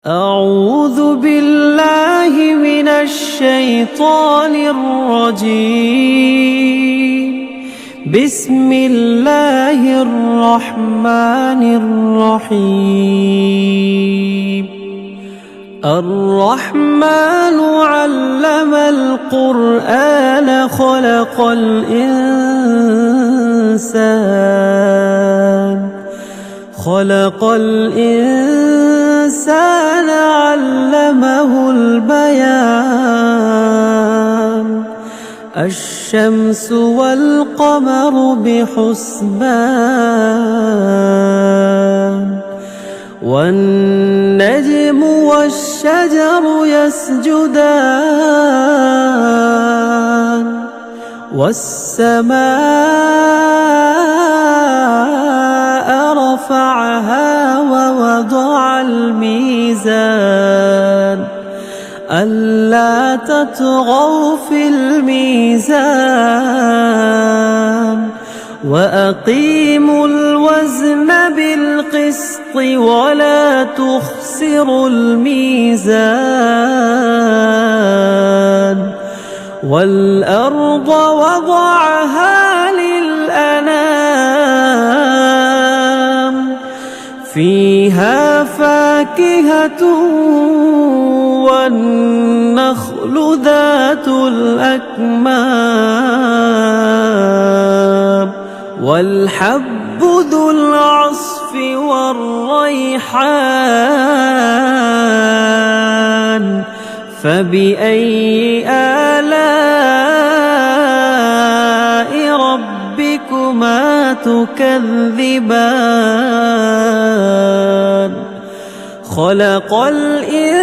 أعوذ بالله من الشيطان الرجيم. بسم الله الرحمن الرحيم. الرحمن علم القرآن خلق الإنسان علمه البيان. الشمس والقمر بحسبان والنجم والشجر يسجدان والسماء رفعها ووضع الميزان ألا تطغوا في الميزان وأقيموا الوزن بالقسط ولا تخسروا الميزان. والأرض وضعها للأنام فيها فاكهة والنخل ذات الأكمام والحب ذو العصف والريحان. فبأي آلاء ربكما تكذبان؟ خلق الإنسان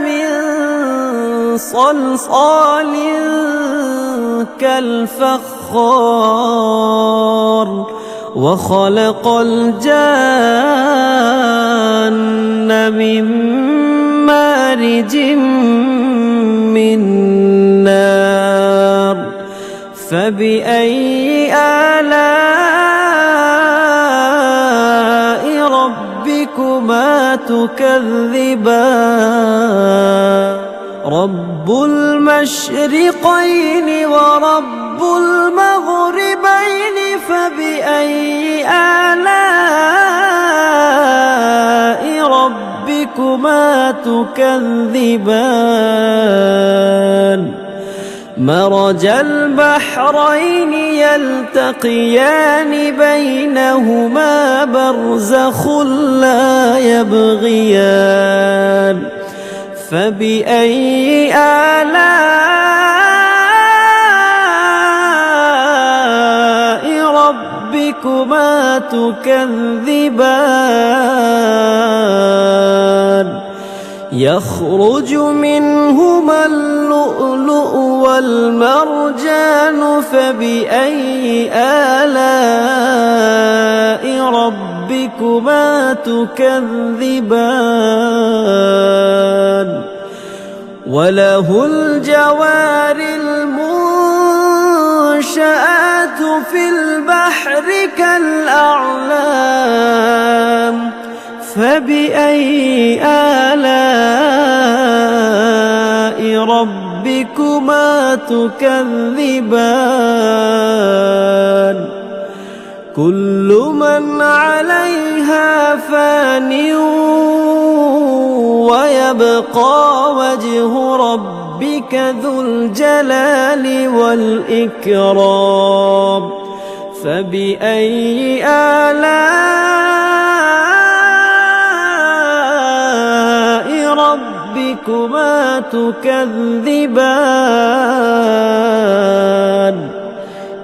من صلصال كالفخار وخلق الجان من مارج من نار. فبأي آلاء ربكما تكذبان؟ رب المشرقين ورب المغربين فبأي آلاء ربكما تكذبان؟ مرج البحرين يلتقيان بينهما برزخ لا يبغيان. فبأي آلاء ربكما تكذبان؟ يخرج منهما اللؤلؤ والمرجان فبأي آلاء ربكما تكذبان؟ وله الجوار المنشآت في البحر كالأعلام. فبأي آلاء ربكما تكذبان؟ كل من عليها فان ويبقى وجه ربك ذو الجلال والإكرام. فبأي آلاء ربكما تكذبان؟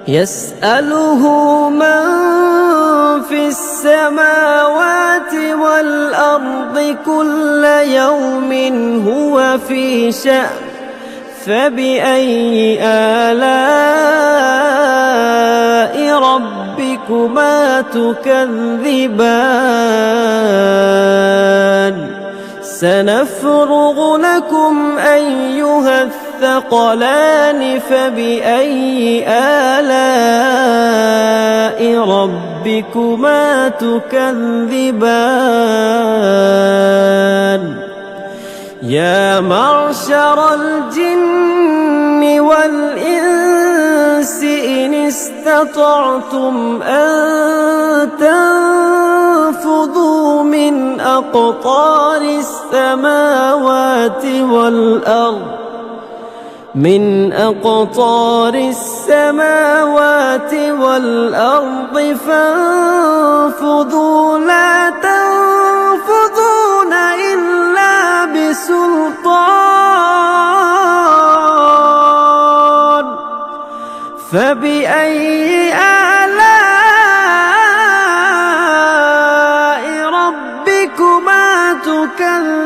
يسأله من في السماوات والأرض كل يوم هو في شأن. فبأي آلاء ربكما تكذبان؟ سنفرغ لكم أيها الثقلان. فبأي آلاء ربكما تكذبان يا معشر الجن والإنس إن استطعتم أن تنفذوا من أقطار السماوات والأرض فانفذوا لا تنفذون إلا بسلطان فبأي آلاء ربكما تكذبان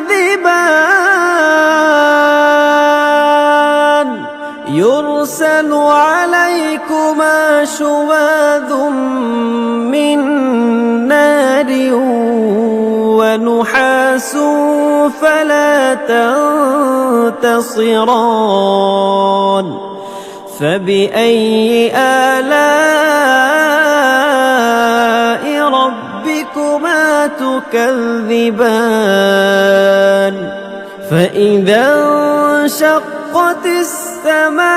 يرسل عليكما شواظ من نار ونحاس فلا تنتصران فبأي آلاء ربكما تكذبان فإذا انشقت السماء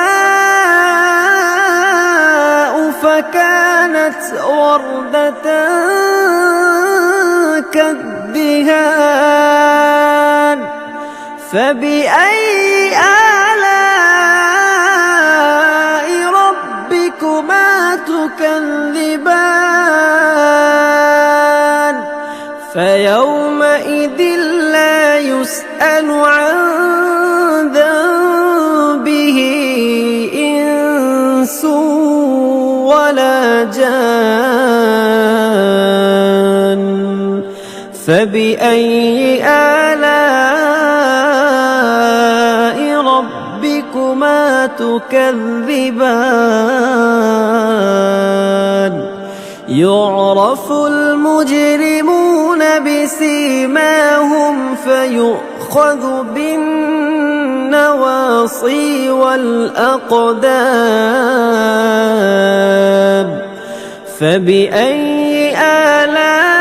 فكانت وردة كالدهان فبأي آلاء ربكما تكذبان فيومئذ لا يسأل عن ذنبه إنس ولا جان فبأي آلاء ربكما تكذبان يعرف المجرمون بسيماهم فيؤخذ بالنواصي والأقدام فبأي آلاء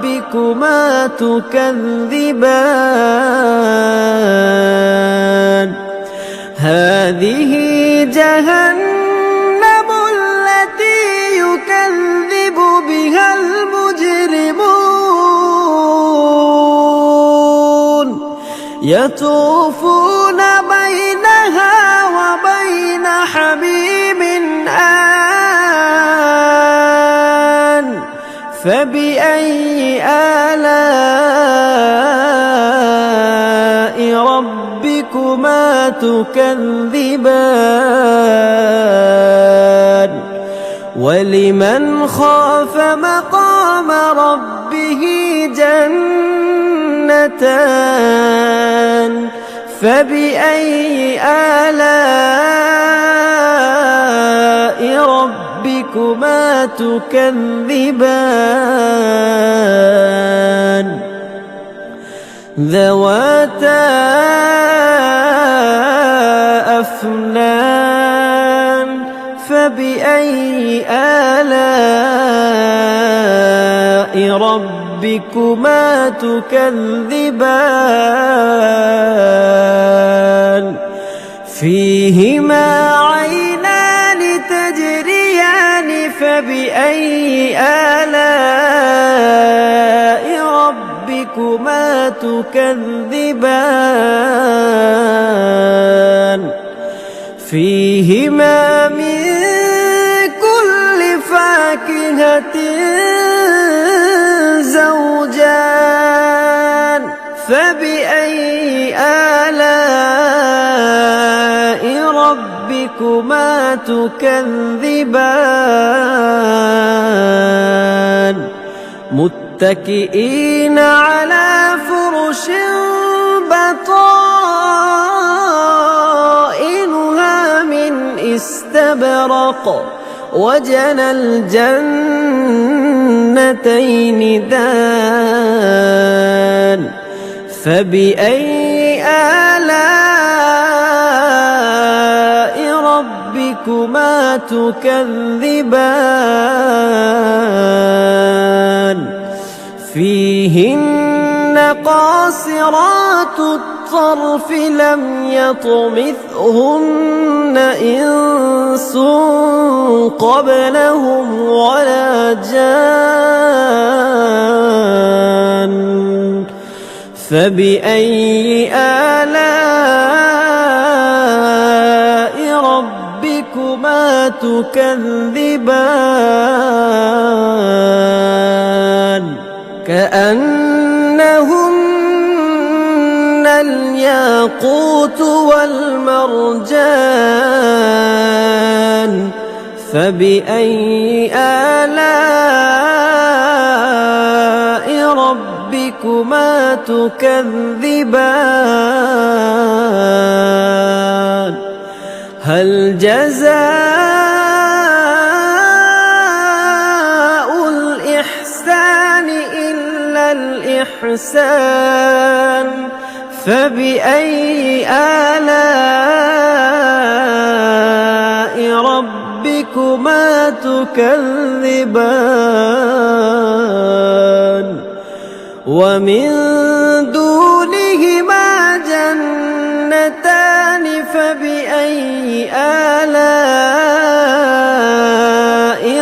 ربكما تكذبان هذه جهنم التي يكذب بها المجرمون يطوفون بينها وبين حميم آن فبأي آلاء ربكما تكذبان ولمن خاف مقام ربه جنتان فبأي آلاء ربكما تكذبان ذواتا أفنان فبأي آلاء ربكما تكذبان فيهما عينان تجريان فبأي آلاء ربكما تكذبان فيهما من كل فاكهة زوجان فبأي آلاء ربكما تكذبان متكئين على فرش بطائنها من استبرق وجنى الجنتين دان فبأي آلاء ربكما تكذبان فيهن قاصرات الطرف لم يطمثهن إنس قبلهم ولا جان فبأي آلاء ربكما تكذبان كأنهن الياقوت والمرجان فبأي آلاء ربكما تكذبان هل جزاء الإحسان إلا الإحسان فبأي آلاء ربكما تكذبان ومن دونهما جنتان فبأي آلاء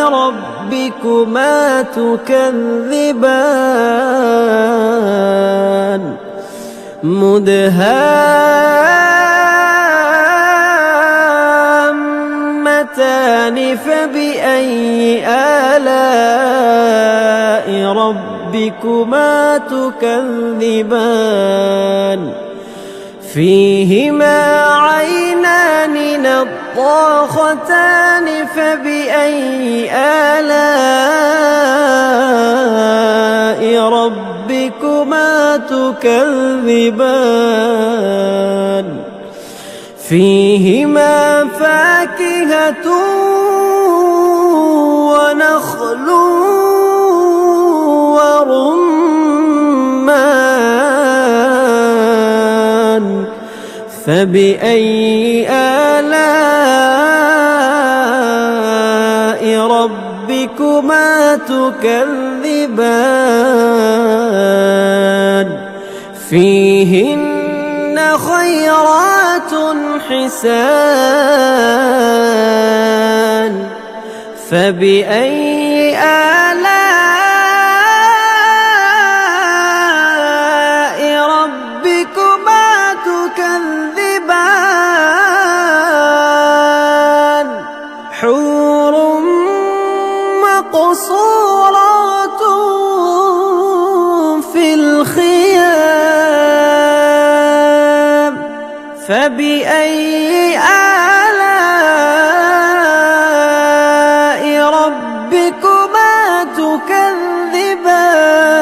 ربكما تكذبان مدهامتان فبأي آلاء ربكما تكذبان فيهما عينان نضاختان فبأي آلاء ربكما تكذبان فيهما فاكهة ونخل ورمان فبأي آلاء ربكما تكذبان فيهن خيرات حسان فبأي آلاء ربكما تكذبان حور مقصورات في الخيام فبأي آلاء ربكما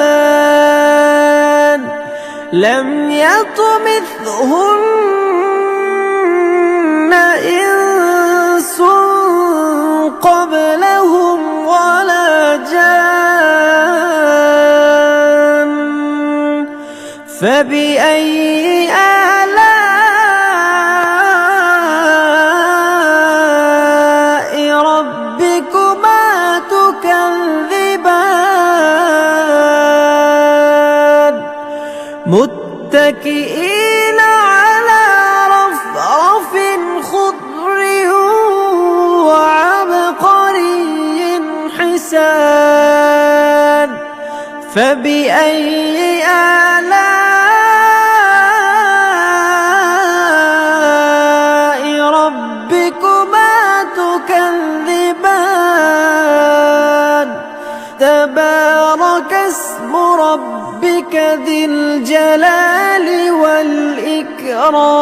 تكذبان لم يطمثهن إنس قبلهم ولا جان فبأي آلاء ربكما تكذبان متكئين على رفرف خضر وعبقري حسان فبأي آلاء ربكما تكذبان تبارك اسم ربك ذي الجلال والإكرام